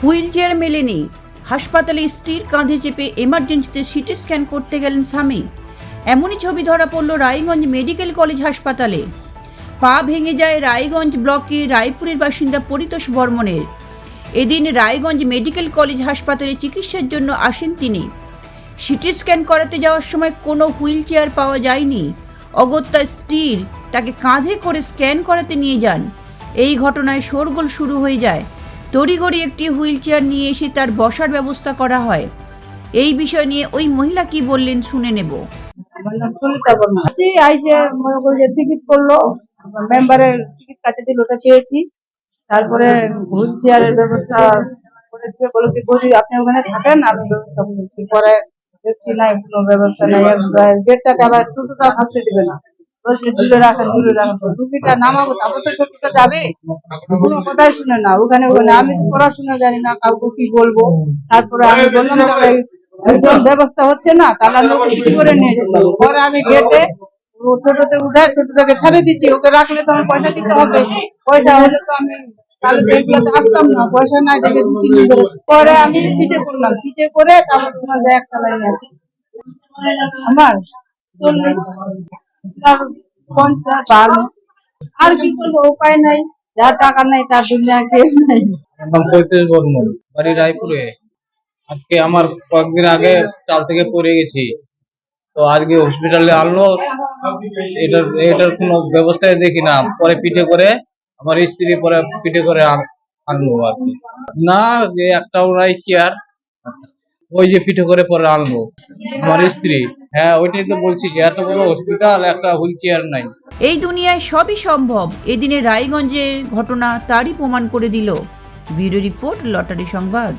Wheel chair মেলেনি, হাসপাতালে স্ত্রীর কাঁধে চেপে এমার্জেন্সিতে সিটি স্ক্যান করতে গেলেন স্বামী। এমনই ছবি ধরা পড়ল রায়গঞ্জ মেডিকেল কলেজ হাসপাতালে। পা ভেঙে যায় রায়গঞ্জ ব্লকের রায়পুরের বাসিন্দা পরিতোষ বর্মনের। এদিন রায়গঞ্জ মেডিকেল কলেজ হাসপাতালে চিকিৎসার জন্য আসেন তিনি। সিটি স্ক্যান করাতে যাওয়ার সময় কোনো হুইল চেয়ার পাওয়া যায়নি। অগত্যা স্ত্রীর তাকে কাঁধে করে স্ক্যান করাতে নিয়ে যান। এই ঘটনায় শোরগোল শুরু হয়ে যায়। তড়িঘড়ি একটি হুইল চেয়ার নিয়ে এসে তার বসার ব্যবস্থা করা হয়। এই বিষয় নিয়ে ওই মহিলা কি বললেন শুনে নেব। আমার নাম সুনিতা বর্মা। আইসে মনে করি যে টিকিট করলো, মেম্বারের টিকিট কাটে দিল, ওটা পেয়েছি। তারপরে হুইল চেয়ারের ব্যবস্থা করে দিয়ে বলো কি বলি আপনি ওখানে থাকেন, আমি ব্যবস্থা করছি। পরে দেখছি নাই কোনো ব্যবস্থা নাই, যেটাকে আবার টোটোটা থাকতে দিবে না, বলছে দূরে রাখেন দূরে রাখেন। রুগীটা নামাবো তারপর তো টোটোটা যাবে, কোনো কথাই শুনে না। ওখানে ওখানে আমি পড়াশোনা জানি না, কাউকে কি বলবো। তারপরে আমি বললাম যে একজন ব্যবস্থা হচ্ছে না, তাহলে আমি ওকে ছুটি করে নিয়ে যেতে হবে। পরে আমি গেটে টোটোতে উঠে টোটোটাকে ছেড়ে দিচ্ছি, ওকে রাখলে তো আমার পয়সা দিতে হবে। পয়সা হলে তো আমি তাহলে তো এগুলোতে আসতাম না, পয়সা নাই দেখে 2-3 দিন ধরে। পরে আমি পিঠে করলাম, পিঠে করে তারপর তোমার যে একটা লাইন আছে আমার 40 আর 50 12। আর কি করবো, উপায় নাই, যার টাকা নাই তার দুনিয়া কেউ নাই। নাম পরিতোষ বর্মন, বাড়ি রায়পুরে। আজকে আমার কয়েকদিন আগে চাল থেকে পড়ে গেছি, তো আজকে হসপিটালে আনলো। এটার কোনো ব্যবস্থায় দেখি না, পরে পিঠে করে আমার স্ত্রী পরে পিঠে করে আনলো আর কি। না, যে একটা ওরাই চেয়ার, ওই যে পিঠে করে পরে আনলো আমার স্ত্রী। হ্যাঁ, ওইটাই তো বলছি যে এত বড় হসপিটাল, একটা হুইল চেয়ার নাই। এই দুনিয়ায় সবই সম্ভব। এদিনে রায়গঞ্জের ঘটনা তারই প্রমাণ করে দিল। ব্যুরো রিপোর্ট, লটারি সংবাদ।